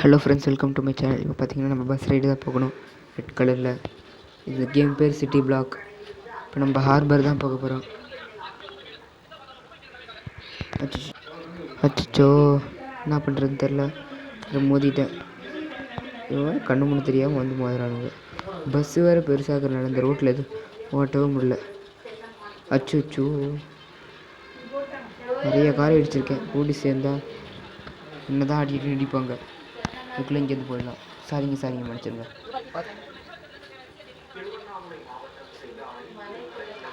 Hello friends, welcome to my channel. இப்போ பார்த்தீங்கன்னா நம்ம பஸ் ரைடு தான் போகணும். ரெட் கலரில் இது கேம் பேர் சிட்டி பிளாக். இப்போ நம்ம ஹார்பர் தான் போக போகிறோம். அச்சோ, என்ன பண்ணுறதுன்னு தெரில. மோதிட்டேன். இவன் கண்ணு மூணு தெரியாமல் வந்து மோதுறானுங்க. பஸ்ஸு வேறு பெருசாகிறனால இந்த ரோட்டில் எதுவும் ஓட்டவும் முடியல. அச்சோ, நிறைய கார் அடிச்சிருக்கேன். கூடி சேர்ந்தா என்ன தான் அடிக்கிட்டு அடிப்பாங்க. அதுக்குள்ளே இங்கேருந்து போயிடலாம். சாரிங்க மன்னிச்சிருங்க.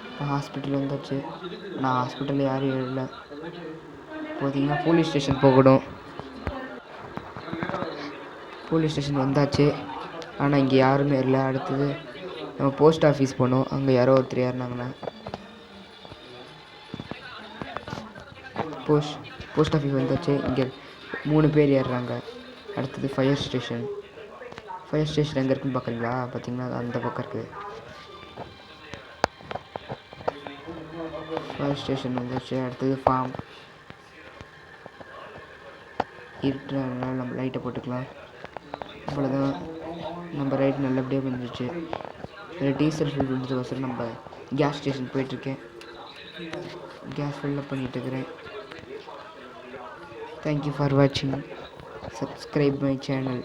இப்போ ஹாஸ்பிட்டல் வந்தாச்சு. நான் ஹாஸ்பிட்டலில் யாரும் இல்லை. பார்த்தீங்கன்னா போலீஸ் ஸ்டேஷன் போகணும். போலீஸ் ஸ்டேஷன் வந்தாச்சு, ஆனால் இங்கே யாருமே இல்லை. அடுத்தது நம்ம போஸ்ட் ஆஃபீஸ் போனோம். அங்கே யாரோ ஒருத்தர் ஏறினாங்கண்ணா. போஸ்ட் ஆஃபீஸ் வந்தாச்சு. இங்கே 3 பேர் ஏறுறாங்க. அடுத்தது ஃபயர் ஸ்டேஷன் எங்கே இருக்குன்னு பார்க்குறீங்களா? பார்த்தீங்கன்னா அந்த பக்கம் இருக்குது. ஃபயர் ஸ்டேஷன் வந்துச்சு. அடுத்தது ஃபார்ம். இருக்கிறதுனால நம்ம லைட்டை போட்டுக்கலாம். அவ்வளோதான், நம்ம ரைட் நல்லபடியாக வந்துடுச்சு. டீசல் ஃபில் பண்ணுறதுக்கோசரம் நம்ம கேஸ் ஸ்டேஷன் போயிட்டுருக்கேன். கேஸ் ஃபில்லப் பண்ணிகிட்ருக்கிறேன். தேங்க்யூ ஃபார் வாட்சிங். Subscribe my channel.